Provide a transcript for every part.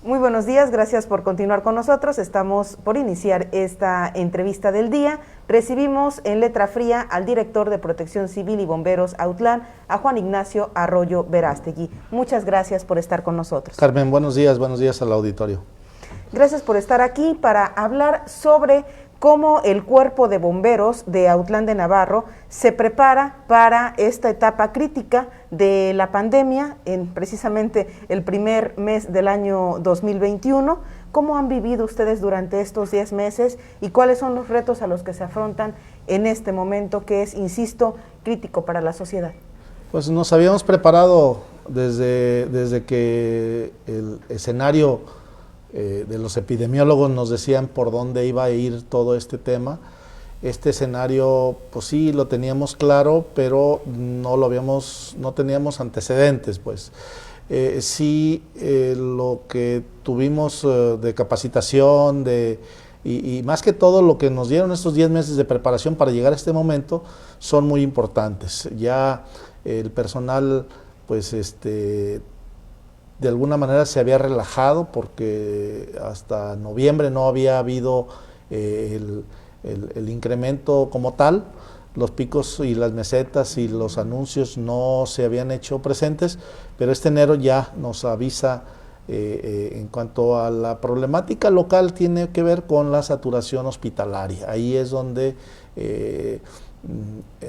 Muy buenos días, gracias por continuar con nosotros. Estamos por iniciar esta entrevista del día. Recibimos en letra fría al director de Protección Civil y Bomberos Autlán, a Juan Ignacio Arroyo Verástegui. Muchas gracias por estar con nosotros. Carmen, buenos días al auditorio. Gracias por estar aquí para hablar sobre cómo el Cuerpo de Bomberos de Autlán de Navarro se prepara para esta etapa crítica de la pandemia, en precisamente el primer mes del año 2021. ¿Cómo han vivido ustedes durante estos 10 meses y cuáles son los retos a los que se afrontan en este momento que es, insisto, crítico para la sociedad? Pues nos habíamos preparado desde que el escenario de los epidemiólogos nos decían por dónde iba a ir todo este tema. Este escenario, pues sí, lo teníamos claro, pero no teníamos antecedentes, pues. Lo que tuvimos de capacitación, y más que todo lo que nos dieron estos 10 meses de preparación para llegar a este momento, son muy importantes. Ya el personal, pues de alguna manera se había relajado porque hasta noviembre no había habido el incremento como tal, los picos y las mesetas y los anuncios no se habían hecho presentes, pero este enero ya nos avisa en cuanto a la problemática local, tiene que ver con la saturación hospitalaria. Ahí es donde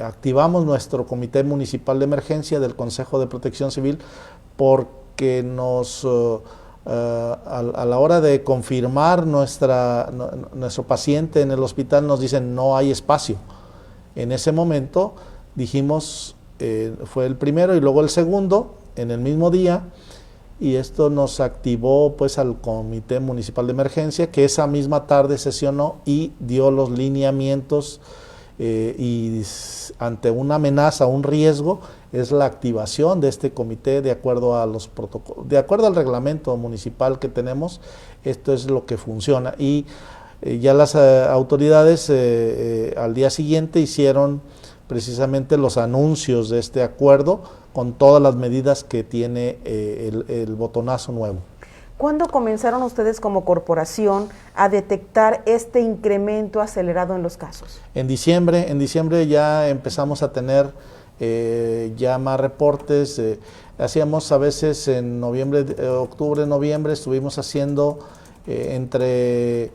activamos nuestro Comité Municipal de Emergencia del Consejo de Protección Civil porque a la hora de confirmar nuestro paciente en el hospital nos dicen no hay espacio. En ese momento dijimos, fue el primero y luego el segundo, en el mismo día, y esto nos activó pues al Comité Municipal de Emergencia, que esa misma tarde sesionó y dio los lineamientos y ante una amenaza, un riesgo, es la activación de este comité de acuerdo a los protocolos, de acuerdo al reglamento municipal que tenemos. Esto es lo que funciona y ya las autoridades al día siguiente hicieron precisamente los anuncios de este acuerdo con todas las medidas que tiene el botonazo nuevo. ¿Cuándo comenzaron ustedes como corporación a detectar este incremento acelerado en los casos? En diciembre ya empezamos a tener ya más reportes. Hacíamos a veces en octubre, noviembre, estuvimos haciendo entre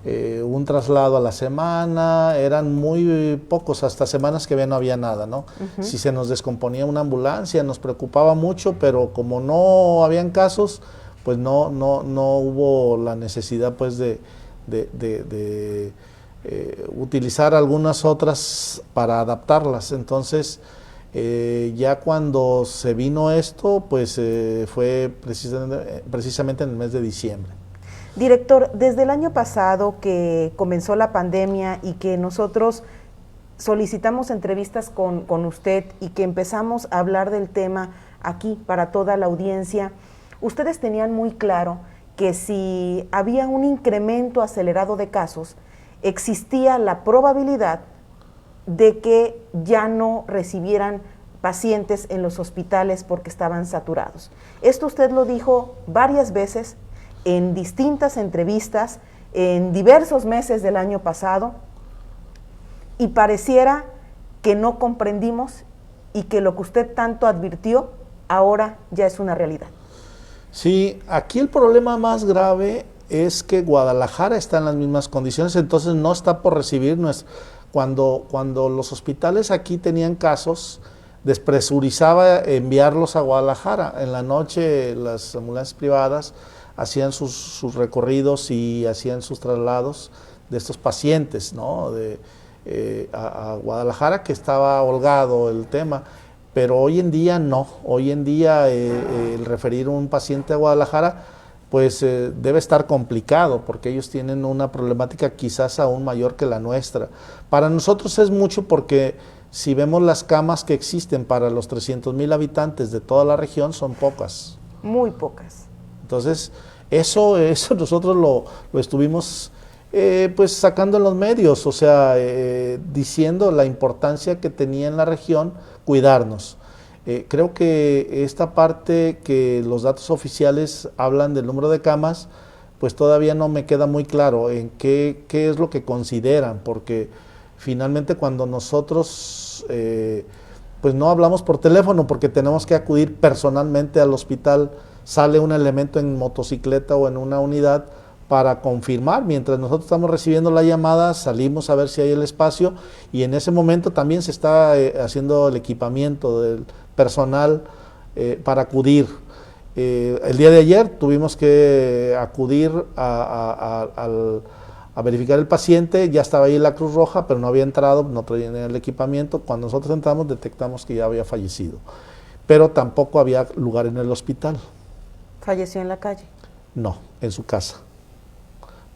un traslado a la semana, eran muy pocos, hasta semanas que no había nada, ¿no? Si se nos descomponía una ambulancia, nos preocupaba mucho, pero como no habían casos, pues no hubo la necesidad pues de utilizar algunas otras para adaptarlas. Entonces ya cuando se vino esto, pues fue precisamente en el mes de diciembre. Director, desde el año pasado que comenzó la pandemia y que nosotros solicitamos entrevistas con usted y que empezamos a hablar del tema aquí para toda la audiencia, ustedes tenían muy claro que si había un incremento acelerado de casos, existía la probabilidad de que ya no recibieran pacientes en los hospitales porque estaban saturados. Esto usted lo dijo varias veces en distintas entrevistas, en diversos meses del año pasado, y pareciera que no comprendimos y que lo que usted tanto advirtió ahora ya es una realidad. Sí, aquí el problema más grave es que Guadalajara está en las mismas condiciones, entonces no está por recibir. Cuando los hospitales aquí tenían casos, despresurizaba enviarlos a Guadalajara. En la noche las ambulancias privadas hacían sus recorridos y hacían sus traslados de estos pacientes, ¿no? A Guadalajara, que estaba holgado el tema. Pero hoy en día no, hoy en día el referir un paciente a Guadalajara pues debe estar complicado porque ellos tienen una problemática quizás aún mayor que la nuestra. Para nosotros es mucho porque si vemos las camas que existen para los 300,000 habitantes de toda la región son pocas. Muy pocas. Entonces eso nosotros lo estuvimos pues sacando en los medios, o sea, diciendo la importancia que tenía en la región cuidarnos. Creo que esta parte que los datos oficiales hablan del número de camas, pues todavía no me queda muy claro en qué es lo que consideran, porque finalmente cuando nosotros pues no hablamos por teléfono porque tenemos que acudir personalmente al hospital, sale un elemento en motocicleta o en una unidad para confirmar. Mientras nosotros estamos recibiendo la llamada, salimos a ver si hay el espacio y en ese momento también se está haciendo el equipamiento del personal para acudir. El día de ayer tuvimos que acudir a verificar el paciente, ya estaba ahí la Cruz Roja, pero no había entrado, no traían el equipamiento. Cuando nosotros entramos detectamos que ya había fallecido, pero tampoco había lugar en el hospital. ¿Falleció en la calle? No, en su casa.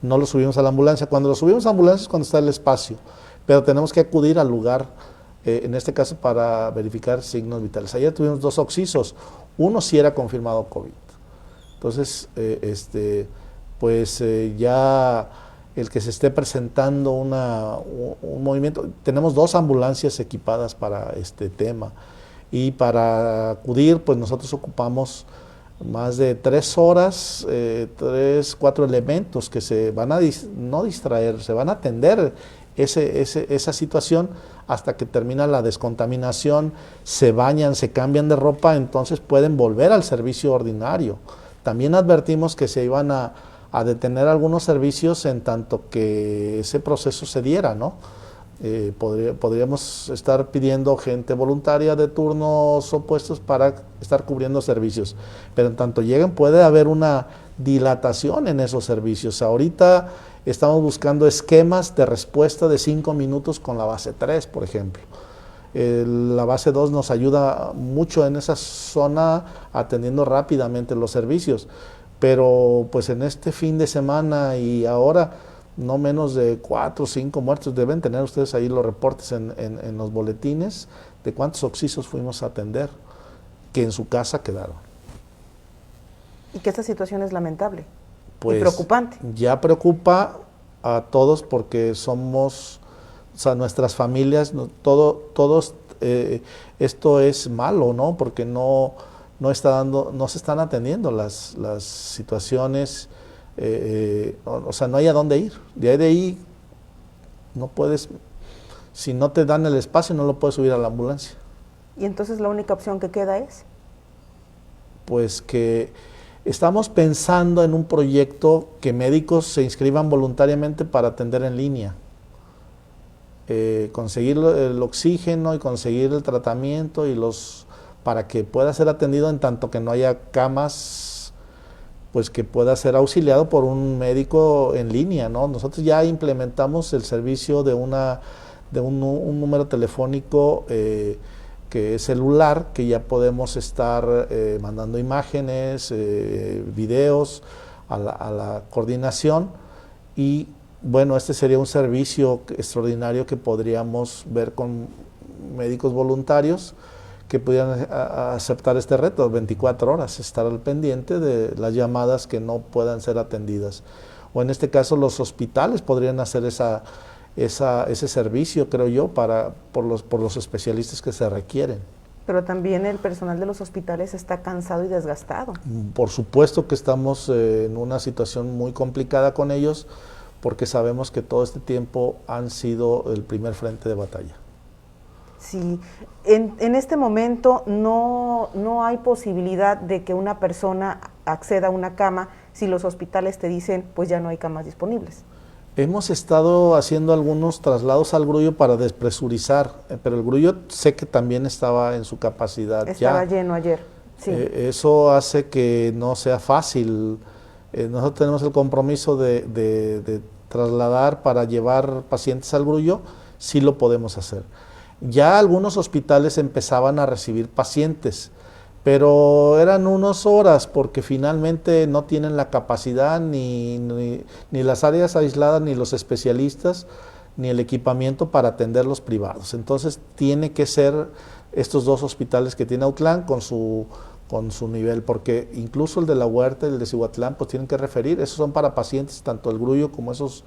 No lo subimos a la ambulancia. Cuando lo subimos a la ambulancia es cuando está el espacio, pero tenemos que acudir al lugar, en este caso para verificar signos vitales. Ayer tuvimos 2 occisos, uno sí era confirmado COVID. Entonces, ya el que se esté presentando un movimiento, tenemos 2 ambulancias equipadas para este tema y para acudir pues nosotros ocupamos más de 3 horas, 4 elementos que se van a no distraer, se van a atender esa situación hasta que termina la descontaminación, se bañan, se cambian de ropa, entonces pueden volver al servicio ordinario. También advertimos que se iban a detener algunos servicios en tanto que ese proceso se diera, ¿no? Podríamos estar pidiendo gente voluntaria de turnos opuestos para estar cubriendo servicios, pero en tanto lleguen puede haber una dilatación en esos servicios. Ahorita estamos buscando esquemas de respuesta de 5 minutos con la base 3, por ejemplo. La base 2 nos ayuda mucho en esa zona atendiendo rápidamente los servicios, pero pues en este fin de semana y ahora no menos de 4 o 5 muertos. Deben tener ustedes ahí los reportes en los boletines de cuántos occisos fuimos a atender que en su casa quedaron. Y que esta situación es lamentable pues, y preocupante. Ya preocupa a todos porque somos, o sea, nuestras familias, todos, esto es malo, ¿no? Porque no se están atendiendo las situaciones. O sea, no hay a dónde ir. De ahí no puedes, si no te dan el espacio, no lo puedes subir a la ambulancia. ¿Y entonces la única opción que queda es? Pues que estamos pensando en un proyecto que médicos se inscriban voluntariamente para atender en línea. Conseguir el oxígeno y conseguir el tratamiento para que pueda ser atendido en tanto que no haya camas, pues que pueda ser auxiliado por un médico en línea, ¿no? Nosotros ya implementamos el servicio de un número telefónico que es celular, que ya podemos estar mandando imágenes, videos a la coordinación y bueno, este sería un servicio extraordinario que podríamos ver con médicos voluntarios que pudieran aceptar este reto, 24 horas, estar al pendiente de las llamadas que no puedan ser atendidas. O en este caso los hospitales podrían hacer ese servicio, creo yo, por los especialistas que se requieren. Pero también el personal de los hospitales está cansado y desgastado. Por supuesto que estamos en una situación muy complicada con ellos, porque sabemos que todo este tiempo han sido el primer frente de batalla. Sí, en este momento no hay posibilidad de que una persona acceda a una cama si los hospitales te dicen, pues ya no hay camas disponibles. Hemos estado haciendo algunos traslados al Grullo para despresurizar, pero el Grullo sé que también estaba en su capacidad. Estaba lleno ayer, sí. Eso hace que no sea fácil. Nosotros tenemos el compromiso de trasladar para llevar pacientes al Grullo, sí lo podemos hacer. Ya algunos hospitales empezaban a recibir pacientes, pero eran unas horas porque finalmente no tienen la capacidad ni las áreas aisladas, ni los especialistas, ni el equipamiento para atender los privados. Entonces tiene que ser estos 2 hospitales que tiene Autlán con su nivel, porque incluso el de La Huerta y el de Cihuatlán pues tienen que referir, esos son para pacientes, tanto el Grullo como esos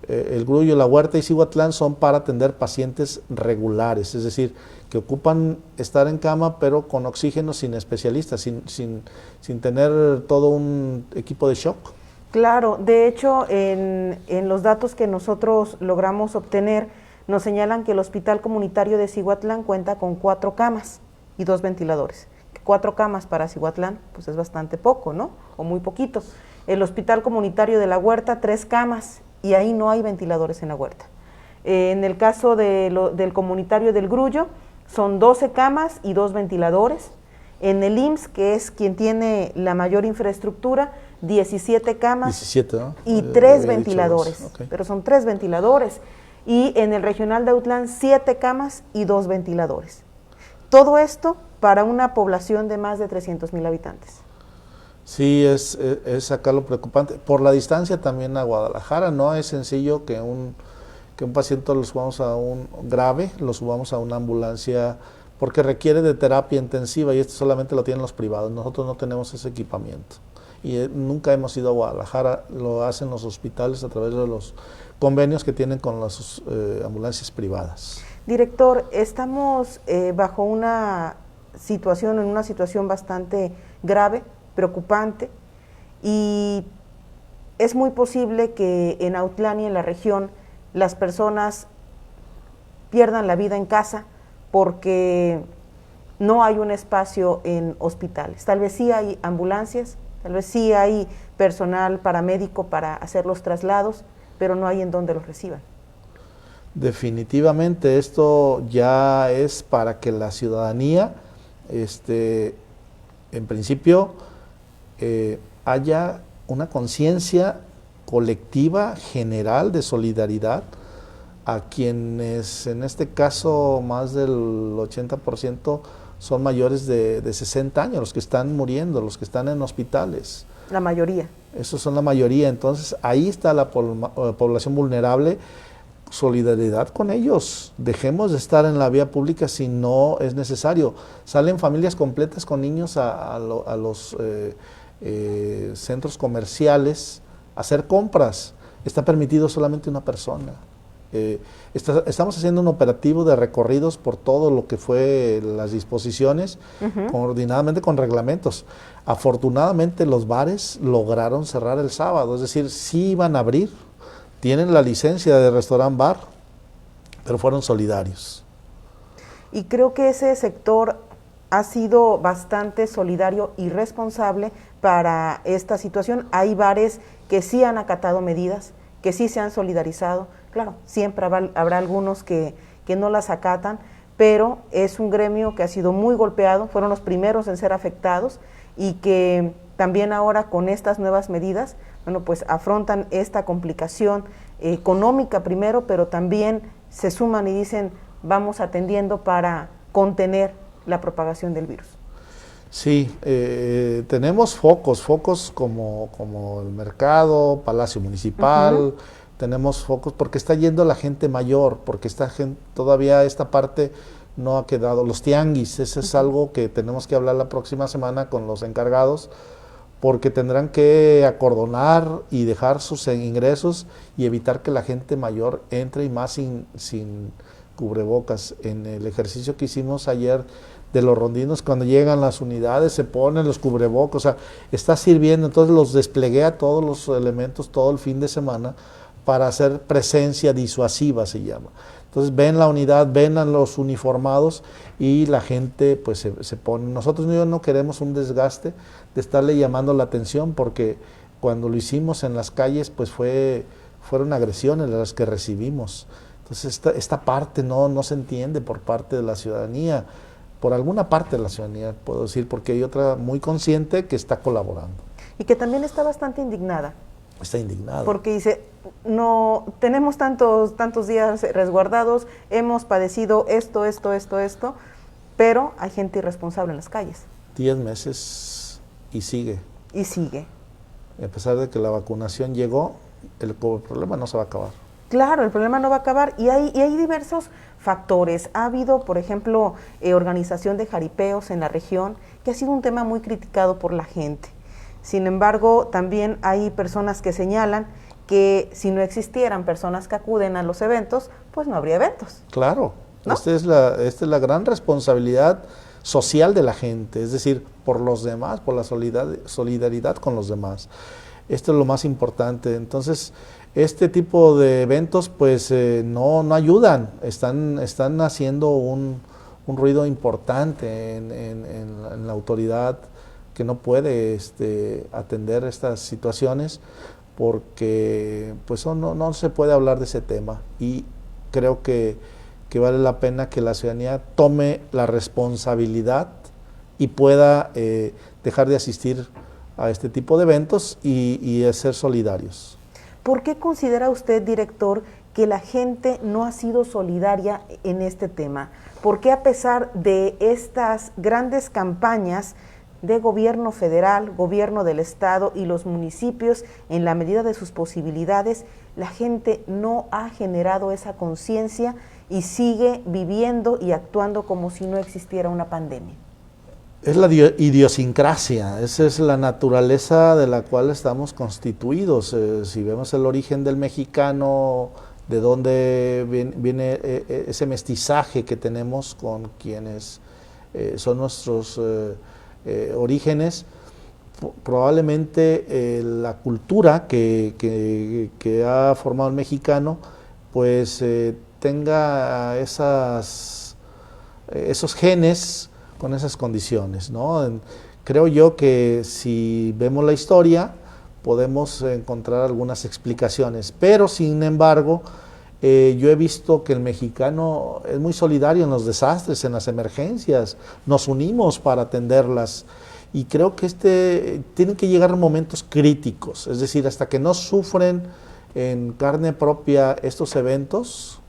El Grullo, La Huerta y Cihuatlán son para atender pacientes regulares, es decir, que ocupan estar en cama pero con oxígeno, sin especialistas, sin tener todo un equipo de shock. Claro, de hecho, en los datos que nosotros logramos obtener, nos señalan que el Hospital Comunitario de Cihuatlán cuenta con 4 camas y 2 ventiladores. 4 camas para Cihuatlán, pues es bastante poco, ¿no? O muy poquito. El Hospital Comunitario de La Huerta, 3 camas, y ahí no hay ventiladores en la huerta. En el caso del Comunitario del Grullo, son 12 camas y 2 ventiladores. En el IMSS, que es quien tiene la mayor infraestructura, 17 camas 17, ¿no? y 3 ventiladores, okay. Pero son 3 ventiladores. Y en el Regional de Autlán, 7 camas y 2 ventiladores. Todo esto para una población de más de 300,000 habitantes. Sí, es acá lo preocupante. Por la distancia también a Guadalajara, no es sencillo que un paciente lo subamos a un grave, lo subamos a una ambulancia, porque requiere de terapia intensiva y esto solamente lo tienen los privados. Nosotros no tenemos ese equipamiento. Y nunca hemos ido a Guadalajara, lo hacen los hospitales a través de los convenios que tienen con las ambulancias privadas. Director, estamos bajo en una situación bastante grave, preocupante, y es muy posible que en Autlán y en la región las personas pierdan la vida en casa porque no hay un espacio en hospitales. Tal vez sí hay ambulancias, tal vez sí hay personal paramédico para hacer los traslados, pero no hay en donde los reciban. Definitivamente esto ya es para que la ciudadanía, en principio, haya una conciencia colectiva general de solidaridad a quienes, en este caso, más del 80% son mayores de 60 años, los que están muriendo, los que están en hospitales. La mayoría. Esos son la mayoría, entonces ahí está la población vulnerable. Solidaridad con ellos, dejemos de estar en la vía pública si no es necesario. Salen familias completas con niños a los centros comerciales a hacer compras, está permitido solamente una persona. Estamos haciendo un operativo de recorridos por todo lo que fue las disposiciones, coordinadamente con reglamentos. Afortunadamente los bares lograron cerrar el sábado, es decir, sí iban a abrir, tienen la licencia de restaurant bar, pero fueron solidarios. Y creo que ese sector ha sido bastante solidario y responsable para esta situación. Hay bares que sí han acatado medidas, que sí se han solidarizado. Claro, siempre habrá algunos que no las acatan, pero es un gremio que ha sido muy golpeado, fueron los primeros en ser afectados y que también ahora con estas nuevas medidas, bueno, pues afrontan esta complicación económica primero, pero también se suman y dicen, vamos atendiendo para contener la propagación del virus. Sí, tenemos focos como el mercado, Palacio Municipal, tenemos focos porque está yendo la gente mayor, porque todavía esta parte no ha quedado. Los tianguis, eso es algo que tenemos que hablar la próxima semana con los encargados, porque tendrán que acordonar y dejar sus ingresos y evitar que la gente mayor entre y más sin cubrebocas. En el ejercicio que hicimos ayer de los rondinos, cuando llegan las unidades se ponen los cubrebocas, o sea, está sirviendo, entonces los desplegué a todos los elementos todo el fin de semana para hacer presencia disuasiva, se llama. Entonces ven la unidad, ven a los uniformados y la gente pues se pone. Nosotros no queremos un desgaste de estarle llamando la atención, porque cuando lo hicimos en las calles pues fueron agresiones las que recibimos. Entonces esta parte no se entiende por parte de la ciudadanía, por alguna parte de la ciudadanía puedo decir, porque hay otra muy consciente que está colaborando. Y que también está bastante indignada. Está indignado. Porque dice, no tenemos tantos días resguardados, hemos padecido esto, pero hay gente irresponsable en las calles. 10 meses y sigue. Y sigue. A pesar de que la vacunación llegó, el problema no se va a acabar. Claro, el problema no va a acabar y hay diversos factores. Ha habido, por ejemplo, organización de jaripeos en la región, que ha sido un tema muy criticado por la gente. Sin embargo, también hay personas que señalan que si no existieran personas que acuden a los eventos, pues no habría eventos. Claro, ¿no? esta es la gran responsabilidad social de la gente, es decir, por los demás, por la solidaridad con los demás. Esto es lo más importante. Entonces, este tipo de eventos pues no ayudan, están haciendo un ruido importante en la autoridad, que no puede atender estas situaciones, porque pues no se puede hablar de ese tema, y creo que vale la pena que la ciudadanía tome la responsabilidad y pueda dejar de asistir a este tipo de eventos y ser solidarios. ¿Por qué considera usted, director, que la gente no ha sido solidaria en este tema? ¿Por qué, a pesar de estas grandes campañas de gobierno federal, gobierno del estado y los municipios, en la medida de sus posibilidades, la gente no ha generado esa conciencia y sigue viviendo y actuando como si no existiera una pandemia? Es la idiosincrasia, esa es la naturaleza de la cual estamos constituidos. Si vemos el origen del mexicano, de dónde viene ese mestizaje que tenemos con quienes son nuestros orígenes, probablemente la cultura que ha formado el mexicano pues tenga esos genes con esas condiciones, ¿no? Creo yo que si vemos la historia podemos encontrar algunas explicaciones, pero sin embargo yo he visto que el mexicano es muy solidario en los desastres, en las emergencias, nos unimos para atenderlas, y creo que tienen que llegar momentos críticos, es decir, hasta que no sufren en carne propia estos eventos,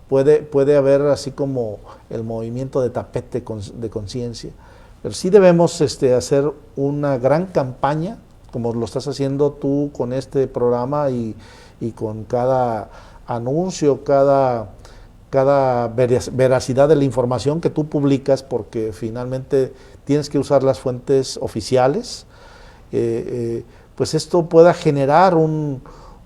puede haber así como el movimiento de tapete de conciencia. Pero sí debemos hacer una gran campaña, como lo estás haciendo tú con este programa y con cada anuncio, cada veracidad de la información que tú publicas, porque finalmente tienes que usar las fuentes oficiales, pues esto pueda generar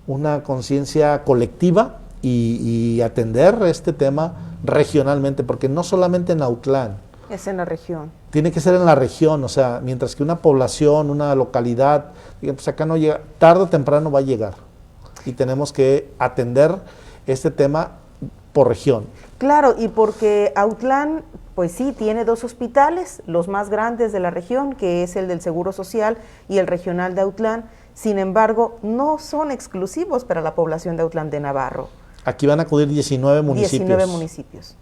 una conciencia colectiva y atender este tema regionalmente, porque no solamente en Autlán. Es en la región. Tiene que ser en la región, o sea, mientras que una población, una localidad, pues acá no llega, tarde o temprano va a llegar. Y tenemos que atender este tema por región. Claro, y porque Autlán, pues sí, tiene 2 hospitales, los más grandes de la región, que es el del Seguro Social y el regional de Autlán. Sin embargo, no son exclusivos para la población de Autlán de Navarro. Aquí van a acudir 19 municipios. 19 municipios.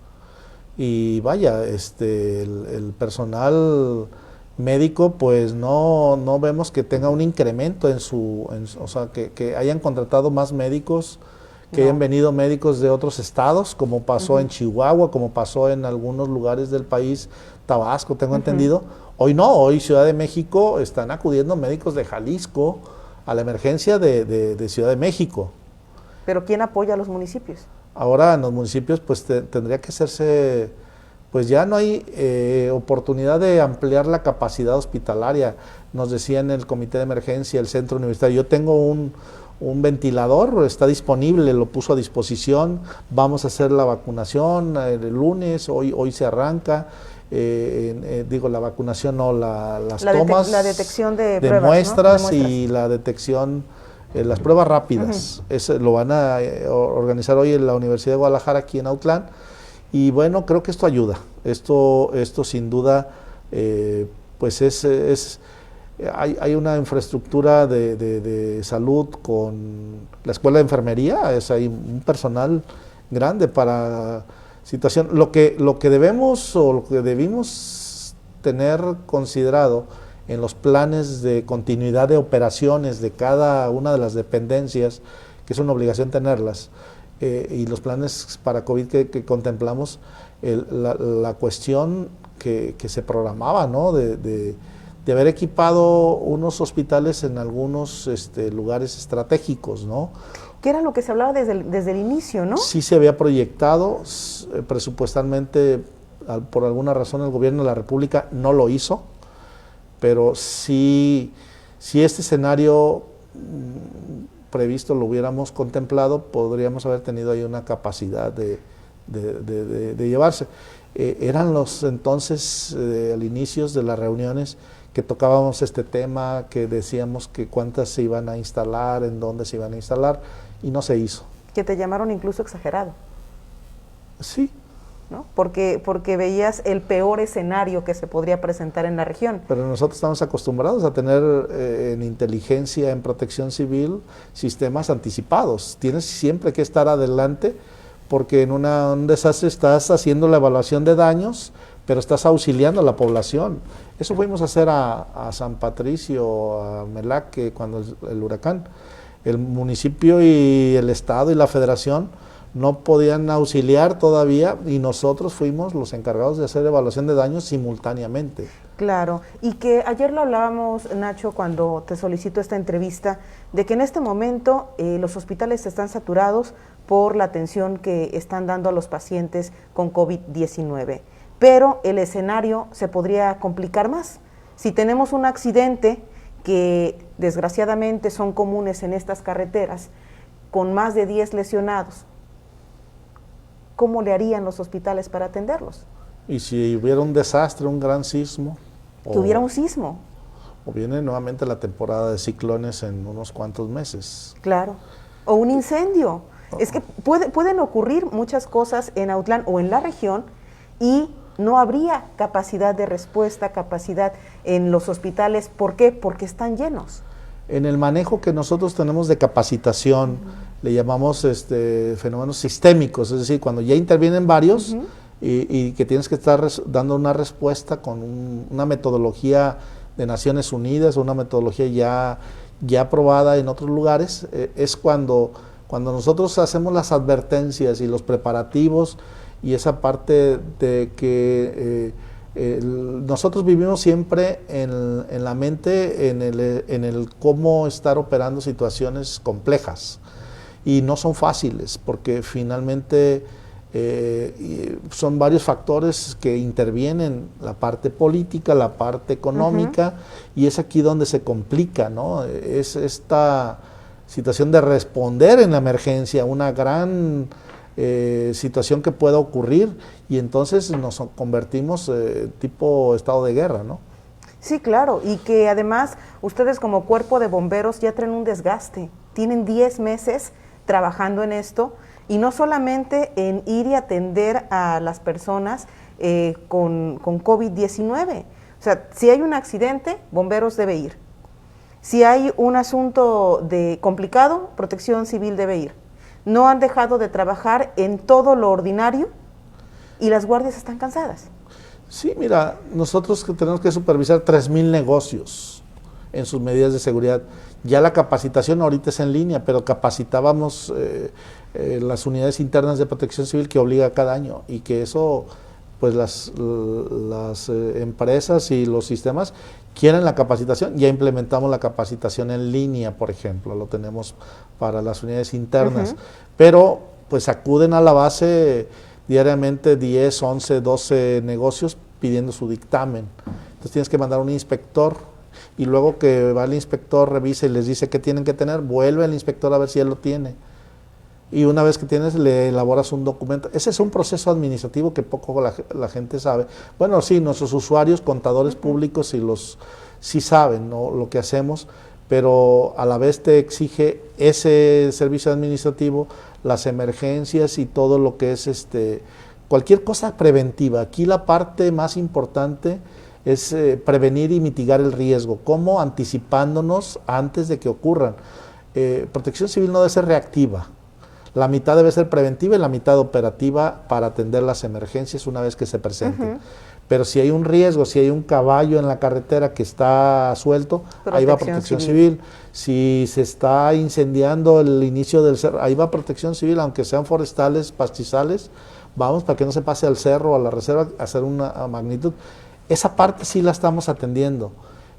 Y vaya, el personal médico, pues no vemos que tenga un incremento o sea, que hayan contratado más médicos, que hayan venido médicos de otros estados, como pasó en Chihuahua, como pasó en algunos lugares del país, Tabasco, tengo entendido. Hoy no, hoy Ciudad de México están acudiendo médicos de Jalisco a la emergencia de Ciudad de México. ¿Pero quién apoya a los municipios? Ahora en los municipios pues tendría que hacerse, pues ya no hay oportunidad de ampliar la capacidad hospitalaria. Nos decía en el comité de emergencia, el centro universitario, yo tengo un ventilador, está disponible, lo puso a disposición, vamos a hacer la vacunación el lunes, hoy se arranca, la vacunación no, las tomas, la detección de pruebas, muestras, ¿no? Y la detección, las pruebas rápidas, lo van a organizar hoy en la Universidad de Guadalajara, aquí en Autlán, y bueno, creo que esto ayuda, esto sin duda, pues hay una infraestructura de salud con la escuela de enfermería, hay un personal grande para situación. Lo que debemos o lo que debimos tener considerado en los planes de continuidad de operaciones de cada una de las dependencias, que es una obligación tenerlas, y los planes para COVID que contemplamos, la cuestión que se programaba, ¿no? de haber equipado unos hospitales en algunos lugares estratégicos, ¿no? Que era lo que se hablaba desde el inicio, ¿no? Sí se había proyectado, presupuestalmente, por alguna razón el gobierno de la República no lo hizo, pero sí este escenario previsto, lo hubiéramos contemplado, podríamos haber tenido ahí una capacidad de llevarse. Eran los entonces, al inicio de las reuniones, que tocábamos este tema, que decíamos que cuántas se iban a instalar, en dónde se iban a instalar, y no se hizo. Que te llamaron incluso exagerado. Sí. ¿No? Porque veías el peor escenario que se podría presentar en la región. Pero nosotros estamos acostumbrados a tener en inteligencia, en protección civil, sistemas anticipados. Tienes siempre que estar adelante porque en un desastre estás haciendo la evaluación de daños, pero estás auxiliando a la población. Eso fuimos a hacer a San Patricio, a Melaque, cuando el huracán. El municipio y el estado y la federación no podían auxiliar todavía y nosotros fuimos los encargados de hacer evaluación de daños simultáneamente. Claro, y que ayer lo hablábamos, Nacho, cuando te solicito esta entrevista, de que en este momento los hospitales están saturados por la atención que están dando a los pacientes con COVID-19, pero el escenario se podría complicar más. Si tenemos un accidente, que desgraciadamente son comunes en estas carreteras, con más de 10 lesionados, ¿cómo le harían los hospitales para atenderlos? Y si hubiera un desastre, un gran sismo. Que hubiera un sismo. O viene nuevamente la temporada de ciclones en unos cuantos meses. Claro. O un incendio. Es que pueden ocurrir muchas cosas en Autlán o en la región y no habría capacidad de respuesta, capacidad en los hospitales. ¿Por qué? Porque están llenos. En el manejo que nosotros tenemos de capacitación, le llamamos fenómenos sistémicos, es decir, cuando ya intervienen varios y que tienes que estar dando una respuesta con una metodología de Naciones Unidas, una metodología ya aprobada en otros lugares, es cuando nosotros hacemos las advertencias y los preparativos y esa parte de que nosotros vivimos siempre en la mente, en el cómo estar operando situaciones complejas y no son fáciles porque finalmente son varios factores que intervienen, la parte política, la parte económica y es aquí donde se complica, ¿no? Es esta situación de responder en la emergencia, una gran situación que pueda ocurrir y entonces nos convertimos tipo estado de guerra, ¿no? Sí, claro, y que además ustedes como cuerpo de bomberos ya traen un desgaste, tienen 10 meses trabajando en esto y no solamente en ir y atender a las personas con COVID-19, o sea, si hay un accidente, bomberos debe ir, si hay un asunto complicado, protección civil debe ir. No han dejado de trabajar en todo lo ordinario y las guardias están cansadas. Sí, mira, nosotros tenemos que supervisar 3,000 negocios en sus medidas de seguridad. Ya la capacitación ahorita es en línea, pero capacitábamos las unidades internas de protección civil que obliga cada año y que eso, pues las empresas y los sistemas quieren la capacitación. Ya implementamos la capacitación en línea, por ejemplo, lo tenemos para las unidades internas, pero pues acuden a la base diariamente 10, 11, 12 negocios pidiendo su dictamen. Entonces tienes que mandar un inspector y luego que va el inspector, revisa y les dice qué tienen que tener, vuelve el inspector a ver si él lo tiene. Y una vez que tienes, le elaboras un documento. Ese es un proceso administrativo que poco la gente sabe. Bueno, sí, nuestros usuarios, contadores públicos, sí saben, ¿no?, lo que hacemos, pero a la vez te exige ese servicio administrativo, las emergencias y todo lo que es cualquier cosa preventiva. Aquí la parte más importante es prevenir y mitigar el riesgo, ¿cómo? Anticipándonos antes de que ocurran. Protección civil no debe ser reactiva. La mitad debe ser preventiva y la mitad operativa para atender las emergencias una vez que se presenten. Pero si hay un riesgo, si hay un caballo en la carretera que está suelto, ahí va Protección Civil. Si se está incendiando el inicio del cerro, ahí va Protección Civil, aunque sean forestales, pastizales, vamos para que no se pase al cerro o a la reserva a hacer una magnitud. Esa parte sí la estamos atendiendo.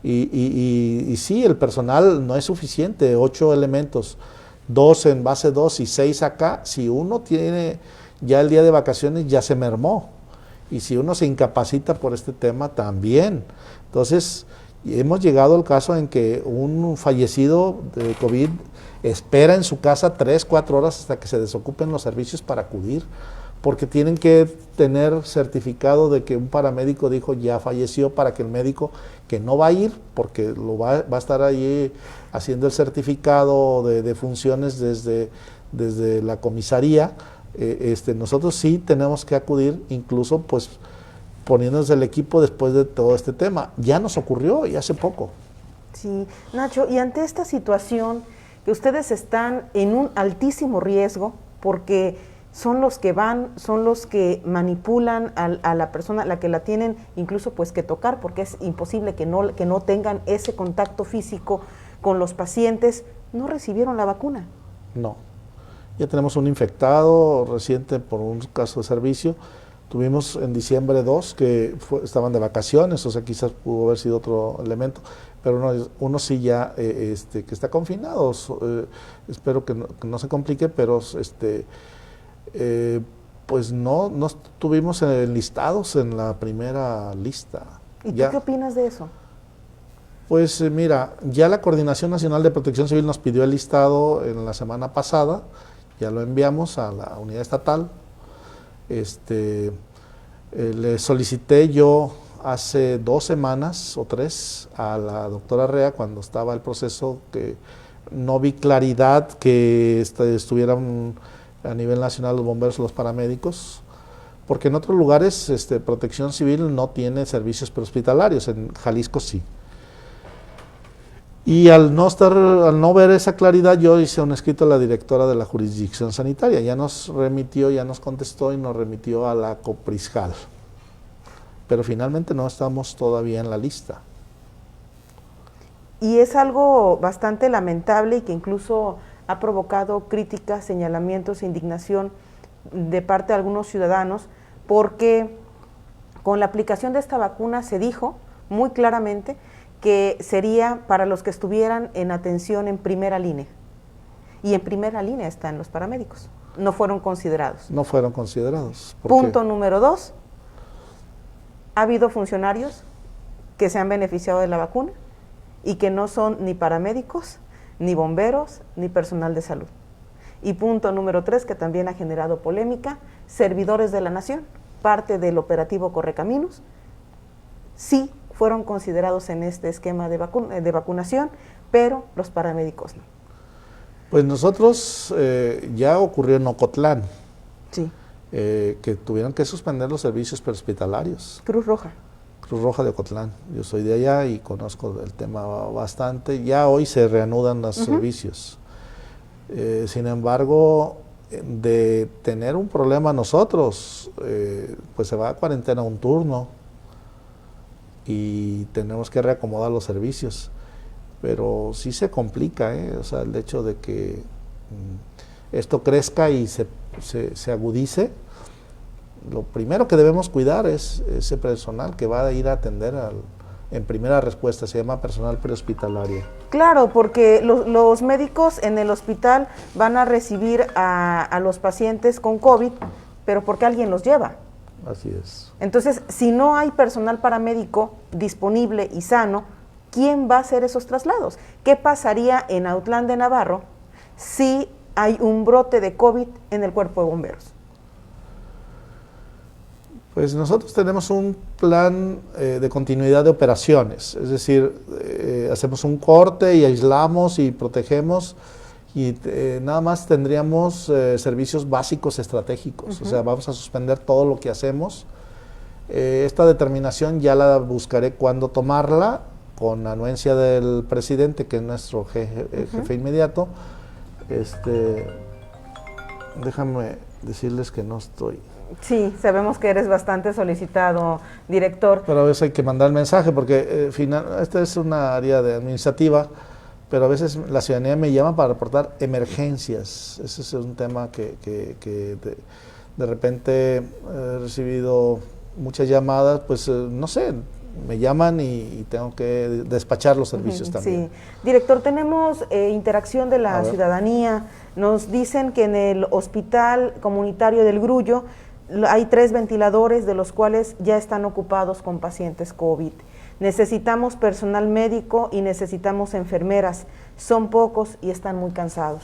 Y sí, el personal no es suficiente, 8 elementos. 2 en base 2 y 6 acá, si uno tiene ya el día de vacaciones ya se mermó y si uno se incapacita por este tema también. Entonces Y hemos llegado al caso en que un fallecido de COVID espera en su casa 3, 4 horas hasta que se desocupen los servicios para acudir, porque tienen que tener certificado de que un paramédico dijo ya falleció, para que el médico que no va a ir, porque va a estar allí haciendo el certificado de funciones desde la comisaría, nosotros sí tenemos que acudir, incluso pues poniéndonos el equipo después de todo este tema. Ya nos ocurrió y hace poco. Sí, Nacho, y ante esta situación que ustedes están en un altísimo riesgo, porque son los que van, son los que manipulan a la persona, a la que la tienen incluso pues que tocar, porque es imposible que no tengan ese contacto físico con los pacientes, no recibieron la vacuna. No, ya tenemos un infectado reciente por un caso de servicio. Tuvimos en diciembre 2 que estaban de vacaciones, o sea, quizás pudo haber sido otro elemento, pero uno sí ya que está confinado. Espero que no se complique, pero pues no estuvimos enlistados en la primera lista. ¿Y tú qué opinas de eso? Pues mira, ya la Coordinación Nacional de Protección Civil nos pidió el listado en la semana pasada, ya lo enviamos a la unidad estatal. Le solicité yo hace 2 semanas o 3 a la doctora Rea, cuando estaba el proceso, que no vi claridad que estuvieran a nivel nacional los bomberos o los paramédicos, porque en otros lugares Protección Civil no tiene servicios prehospitalarios, en Jalisco sí. Y al no ver esa claridad, yo hice un escrito a la directora de la jurisdicción sanitaria. Ya nos contestó y nos remitió a la Coprisjal. Pero finalmente no estamos todavía en la lista. Y es algo bastante lamentable y que incluso ha provocado críticas, señalamientos, indignación de parte de algunos ciudadanos, porque con la aplicación de esta vacuna se dijo muy claramente que sería para los que estuvieran en atención en primera línea. Y en primera línea están los paramédicos. No fueron considerados. No fueron considerados. Punto número 2. Ha habido funcionarios que se han beneficiado de la vacuna y que no son ni paramédicos, ni bomberos, ni personal de salud. Y punto número 3, que también ha generado polémica, servidores de la nación, parte del operativo Correcaminos, sí fueron considerados en este esquema de vacunación, pero los paramédicos no. Pues nosotros, ya ocurrió en Ocotlán, sí, que tuvieron que suspender los servicios prehospitalarios. Cruz Roja. Cruz Roja de Ocotlán. Yo soy de allá y conozco el tema bastante. Ya hoy se reanudan los servicios. Sin embargo, de tener un problema nosotros, pues se va a cuarentena un turno y tenemos que reacomodar los servicios. Pero sí se complica, o sea, el hecho de que esto crezca y se agudice. Lo primero que debemos cuidar es ese personal que va a ir a atender en primera respuesta, se llama personal prehospitalario. Claro, porque los médicos en el hospital van a recibir a los pacientes con COVID, pero porque alguien los lleva. Así es. Entonces, si no hay personal paramédico disponible y sano, ¿quién va a hacer esos traslados? ¿Qué pasaría en Autlán de Navarro si hay un brote de COVID en el cuerpo de bomberos? Pues nosotros tenemos un plan de continuidad de operaciones, es decir, hacemos un corte y aislamos y protegemos y nada más tendríamos servicios básicos estratégicos, o sea, vamos a suspender todo lo que hacemos. Esta determinación ya la buscaré cuándo tomarla, con anuencia del presidente, que es nuestro jefe inmediato. Déjame decirles que no estoy... Sí, sabemos que eres bastante solicitado, director. Pero a veces hay que mandar el mensaje porque esta es una área administrativa, pero a veces la ciudadanía me llama para reportar emergencias. Ese es un tema que de repente he recibido muchas llamadas, pues no sé, me llaman y tengo que despachar los servicios también. Sí. Director, tenemos interacción de la ciudadanía. Nos dicen que en el Hospital Comunitario del Grullo hay 3 ventiladores, de los cuales ya están ocupados con pacientes COVID. Necesitamos personal médico y necesitamos enfermeras. Son pocos y están muy cansados.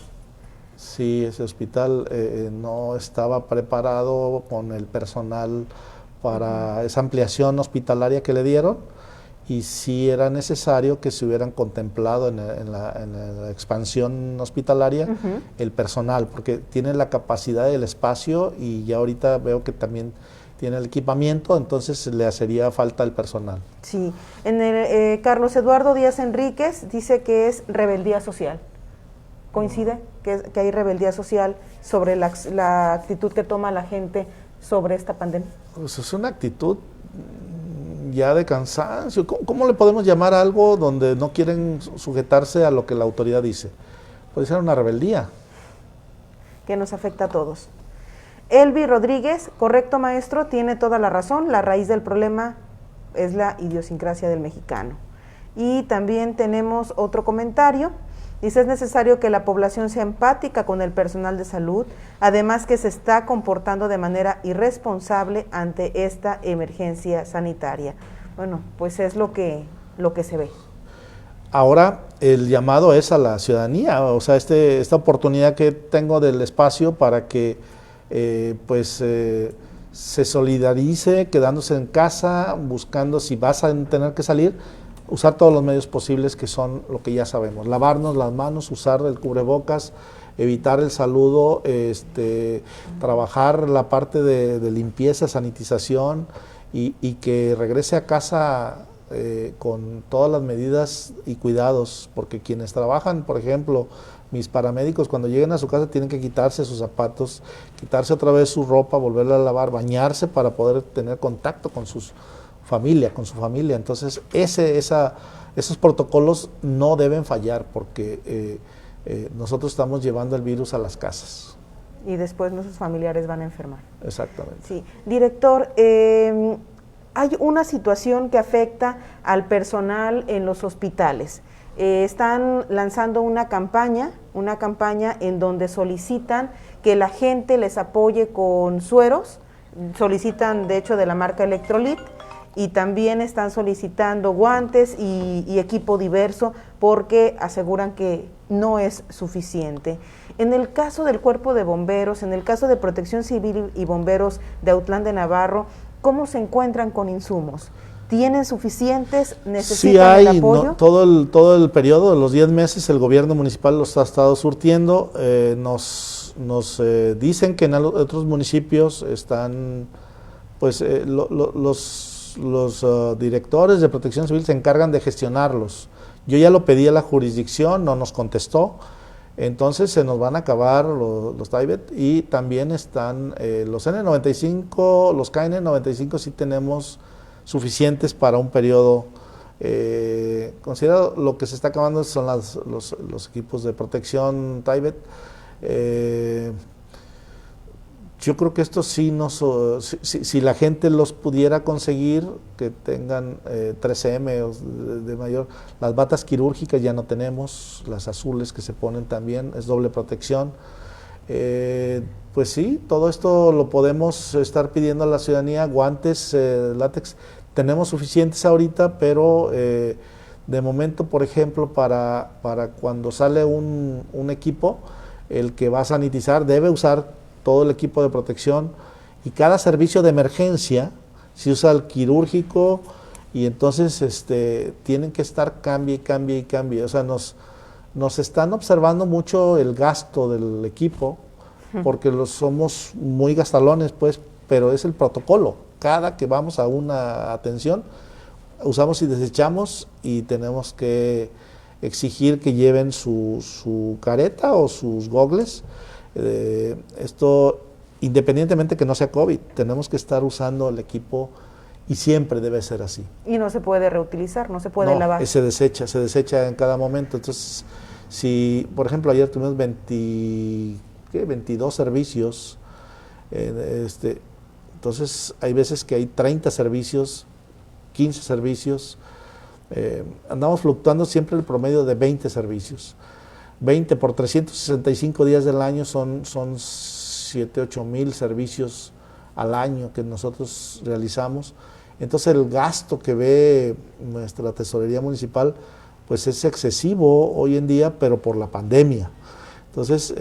Sí, ese hospital no estaba preparado con el personal para esa ampliación hospitalaria que le dieron, y sí era necesario que se hubieran contemplado en la expansión hospitalaria el personal, porque tiene la capacidad del espacio y ya ahorita veo que también tiene el equipamiento, entonces le hacería falta el personal. Sí, Carlos Eduardo Díaz Enríquez dice que es rebeldía social. ¿Coincide que hay rebeldía social sobre la actitud que toma la gente sobre esta pandemia? Pues es una actitud ya de cansancio. ¿Cómo le podemos llamar a algo donde no quieren sujetarse a lo que la autoridad dice? Puede ser una rebeldía. Que nos afecta a todos. Elvi Rodríguez, correcto maestro, tiene toda la razón, la raíz del problema es la idiosincrasia del mexicano. Y también tenemos otro comentario, dice: es necesario que la población sea empática con el personal de salud, además que se está comportando de manera irresponsable ante esta emergencia sanitaria. Bueno, pues es lo que se ve. Ahora el llamado es a la ciudadanía, o sea, esta oportunidad que tengo del espacio para que se solidarice quedándose en casa, buscando, si vas a tener que salir, usar todos los medios posibles, que son lo que ya sabemos: lavarnos las manos, usar el cubrebocas, evitar el saludo, trabajar la parte de limpieza, sanitización, y que regrese a casa con todas las medidas y cuidados, porque quienes trabajan, por ejemplo, mis paramédicos, cuando lleguen a su casa tienen que quitarse sus zapatos, quitarse otra vez su ropa, volverla a lavar, bañarse para poder tener contacto con su familia. Entonces, esos protocolos no deben fallar, porque nosotros estamos llevando el virus a las casas. Y después nuestros familiares van a enfermar. Exactamente. Sí. Director, hay una situación que afecta al personal en los hospitales. Están lanzando una campaña en donde solicitan que la gente les apoye con sueros, solicitan de hecho de la marca Electrolit, y también están solicitando guantes y equipo diverso, porque aseguran que no es suficiente. En el caso del Cuerpo de Bomberos, en el caso de Protección Civil y Bomberos de Autlán de Navarro, ¿cómo se encuentran con insumos? ¿Tienen suficientes? ¿Necesitan el apoyo? No, todo el periodo de los 10 meses el gobierno municipal los ha estado surtiendo. Nos dicen que en otros municipios están, pues los directores de Protección Civil se encargan de gestionarlos. Yo ya lo pedí a la jurisdicción, no nos contestó. Entonces se nos van a acabar los TAIBET, y también están los N95, los KN95 sí tenemos suficientes para un periodo considerado. Lo que se está acabando son los equipos de protección TAIBET. Yo creo que esto sí si la gente los pudiera conseguir, que tengan 3M de mayor. Las batas quirúrgicas ya no tenemos, las azules que se ponen también, es doble protección. Pues sí, todo esto lo podemos estar pidiendo a la ciudadanía. Guantes, látex, tenemos suficientes ahorita, pero de momento, por ejemplo, para cuando sale un equipo, el que va a sanitizar debe usar todo el equipo de protección, y cada servicio de emergencia se usa el quirúrgico, y entonces tienen que estar cambie. O sea, nos están observando mucho el gasto del equipo, porque somos muy gastalones, pues, pero es el protocolo. Cada que vamos a una atención, usamos y desechamos, y tenemos que exigir que lleven su careta o sus gogles. Esto, independientemente que no sea COVID, tenemos que estar usando el equipo, y siempre debe ser así. Y no se puede reutilizar, no se puede lavar. Se desecha en cada momento. Entonces, si, por ejemplo, ayer tuvimos 22 servicios, entonces hay veces que hay 30 servicios, 15 servicios, andamos fluctuando siempre el promedio de 20 servicios. 20 por 365 días del año son 7, 8 mil servicios al año que nosotros realizamos. Entonces el gasto que ve nuestra tesorería municipal pues es excesivo hoy en día, pero por la pandemia. Entonces,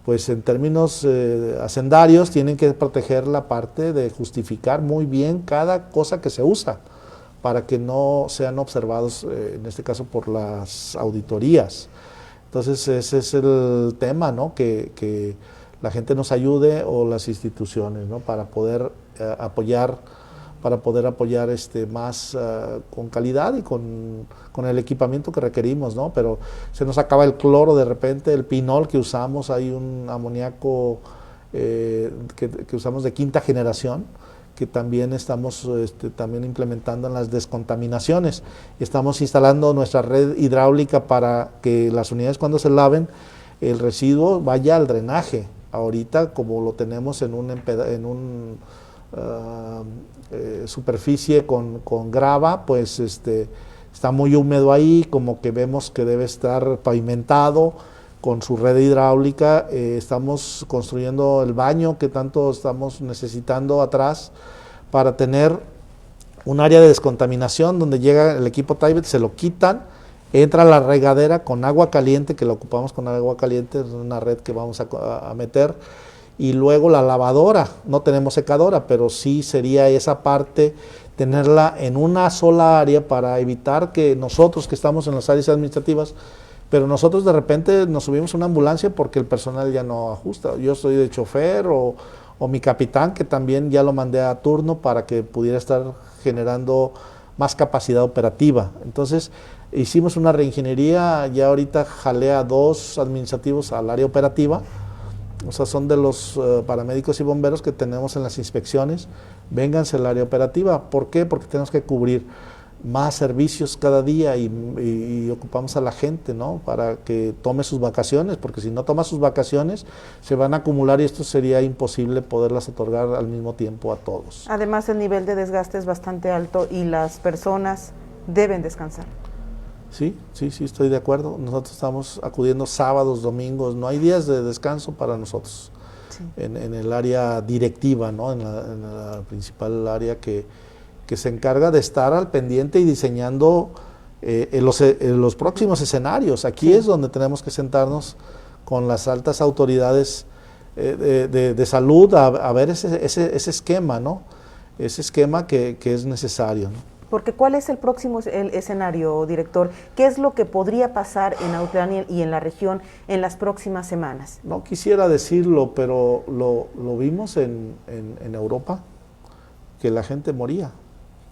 pues en términos hacendarios tienen que proteger la parte de justificar muy bien cada cosa que se usa para que no sean observados, en este caso por las auditorías. Entonces ese es el tema, ¿no? Que la gente nos ayude o las instituciones, ¿no? Para poder apoyar más con calidad y con el equipamiento que requerimos, ¿no? Pero se nos acaba el cloro de repente, el pinol que usamos, hay un amoníaco que usamos de quinta generación, que también estamos también implementando en las descontaminaciones. Estamos instalando nuestra red hidráulica para que las unidades cuando se laven, el residuo vaya al drenaje. Ahorita, como lo tenemos en un superficie con grava, pues está muy húmedo ahí, como que vemos que debe estar pavimentado con su red hidráulica. Estamos construyendo el baño que tanto estamos necesitando atrás para tener un área de descontaminación donde llega el equipo Tyvek, se lo quitan, entra la regadera con agua caliente, que la ocupamos con agua caliente, es una red que vamos a meter, y luego la lavadora. No tenemos secadora, pero sí sería esa parte, tenerla en una sola área para evitar que nosotros que estamos en las áreas administrativas, pero nosotros de repente nos subimos a una ambulancia porque el personal ya no ajusta. Yo soy de chofer o mi capitán, que también ya lo mandé a turno para que pudiera estar generando más capacidad operativa. Entonces hicimos una reingeniería, ya ahorita jalé a 2 administrativos al área operativa. O sea, son de los paramédicos y bomberos que tenemos en las inspecciones. Vénganse al área operativa. ¿Por qué? Porque tenemos que cubrir más servicios cada día y ocupamos a la gente, ¿no? Para que tome sus vacaciones, porque si no toma sus vacaciones se van a acumular y esto sería imposible poderlas otorgar al mismo tiempo a todos. Además, el nivel de desgaste es bastante alto y las personas deben descansar. Sí, estoy de acuerdo. Nosotros estamos acudiendo sábados, domingos, no hay días de descanso para nosotros. Sí. En el área directiva, ¿no? En la principal área que se encarga de estar al pendiente y diseñando los próximos escenarios. Aquí es donde tenemos que sentarnos con las altas autoridades de salud a ver ese esquema, ¿no? Ese esquema que es necesario, ¿no? Porque ¿cuál es el próximo escenario, director? ¿Qué es lo que podría pasar en Autlán y en la región en las próximas semanas? No quisiera decirlo, pero lo vimos en Europa, que la gente moría.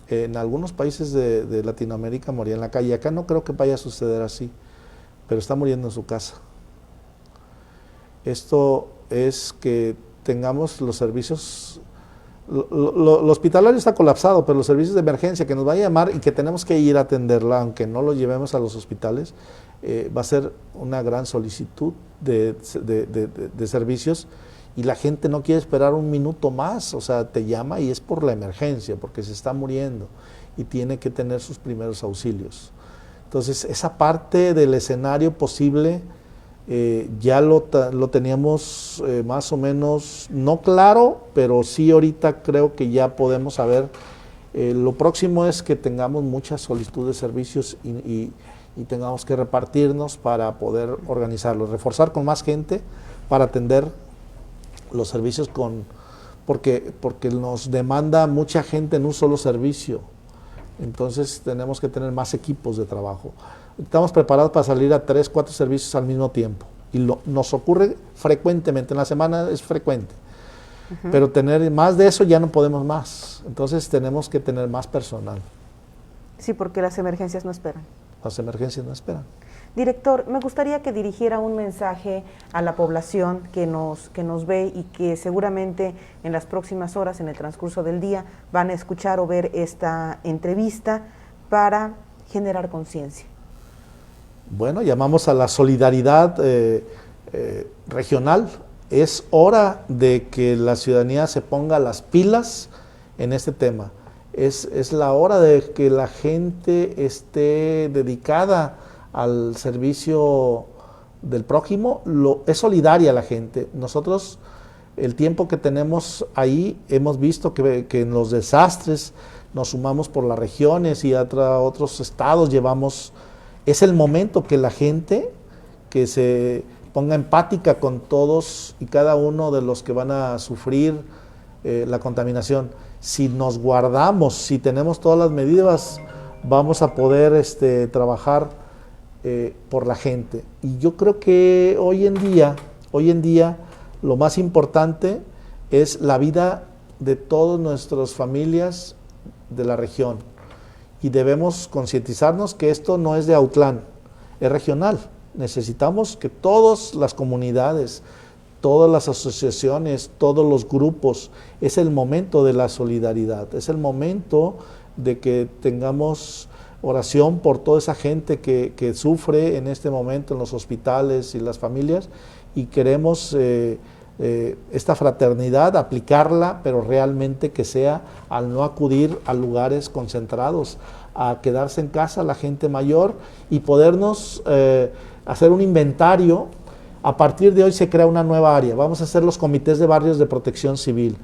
En algunos países de Latinoamérica moría en la calle. Acá no creo que vaya a suceder así, pero está muriendo en su casa. Esto es que tengamos los servicios. Lo hospitalario está colapsado, pero los servicios de emergencia que nos va a llamar y que tenemos que ir a atenderla, aunque no lo llevemos a los hospitales, va a ser una gran solicitud de servicios. Y la gente no quiere esperar un minuto más, o sea, te llama y es por la emergencia, porque se está muriendo y tiene que tener sus primeros auxilios. Entonces, esa parte del escenario posible ya lo teníamos más o menos, no claro, pero sí ahorita creo que ya podemos saber. Lo próximo es que tengamos mucha solicitud de servicios y tengamos que repartirnos para poder organizarlos, reforzar con más gente para atender los servicios porque nos demanda mucha gente en un solo servicio. Entonces tenemos que tener más equipos de trabajo. Estamos preparados para salir a 3, 4 servicios al mismo tiempo. Y nos ocurre frecuentemente, en la semana es frecuente. Pero tener más de eso ya no podemos más. Entonces tenemos que tener más personal. Sí, porque las emergencias no esperan. Las emergencias no esperan. Director, me gustaría que dirigiera un mensaje a la población que nos ve y que seguramente en las próximas horas, en el transcurso del día, van a escuchar o ver esta entrevista para generar conciencia. Bueno, llamamos a la solidaridad regional. Es hora de que la ciudadanía se ponga las pilas en este tema. Es la hora de que la gente esté dedicada al servicio del prójimo. Es solidaria la gente. Nosotros el tiempo que tenemos ahí, hemos visto que en los desastres nos sumamos por las regiones y a otros estados llevamos, es el momento que la gente que se ponga empática con todos y cada uno de los que van a sufrir la contaminación. Si nos guardamos, si tenemos todas las medidas, vamos a poder trabajar por la gente. Y yo creo que hoy en día lo más importante es la vida de todas nuestras familias de la región. Y debemos concientizarnos que esto no es de Autlán, es regional. Necesitamos que todas las comunidades, todas las asociaciones, todos los grupos, es el momento de la solidaridad, es el momento de que tengamos oración por toda esa gente que sufre en este momento en los hospitales y las familias, y queremos esta fraternidad, aplicarla, pero realmente que sea al no acudir a lugares concentrados, a quedarse en casa la gente mayor y podernos hacer un inventario. A partir de hoy se crea una nueva área, vamos a hacer los comités de barrios de protección civil.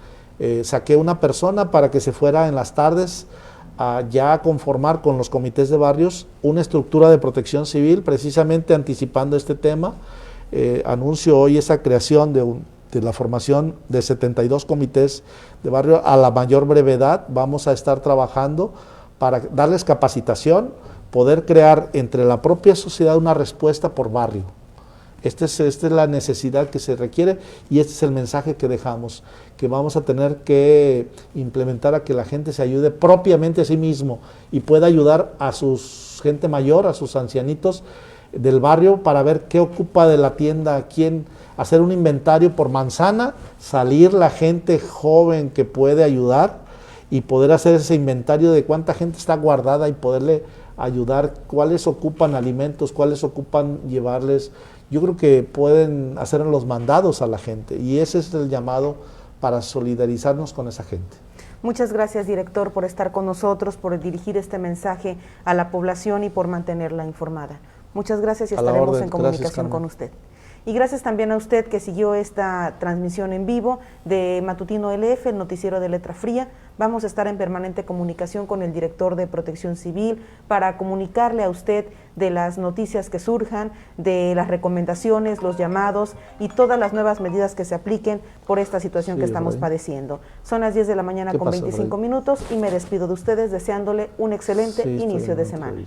Saqué una persona para que se fuera en las tardes a ya conformar con los comités de barrios una estructura de protección civil, precisamente anticipando este tema. Anuncio hoy esa creación de la formación de 72 comités de barrio a la mayor brevedad. Vamos a estar trabajando para darles capacitación, poder crear entre la propia sociedad una respuesta por barrio. Esta es la necesidad que se requiere y este es el mensaje que dejamos, que vamos a tener que implementar a que la gente se ayude propiamente a sí mismo y pueda ayudar a su gente mayor, a sus ancianitos del barrio para ver qué ocupa de la tienda, quién, hacer un inventario por manzana, salir la gente joven que puede ayudar y poder hacer ese inventario de cuánta gente está guardada y poderle ayudar, cuáles ocupan alimentos, cuáles ocupan llevarles. Yo creo que pueden hacer los mandados a la gente y ese es el llamado para solidarizarnos con esa gente. Muchas gracias, director, por estar con nosotros, por dirigir este mensaje a la población y por mantenerla informada. Muchas gracias y estaremos en comunicación con usted. Y gracias también a usted que siguió esta transmisión en vivo de Matutino LF, el noticiero de Letra Fría. Vamos a estar en permanente comunicación con el director de Protección Civil para comunicarle a usted de las noticias que surjan, de las recomendaciones, los llamados y todas las nuevas medidas que se apliquen por esta situación que estamos padeciendo. Son las 10 de la mañana con 25 minutos y me despido de ustedes deseándole un excelente inicio de semana.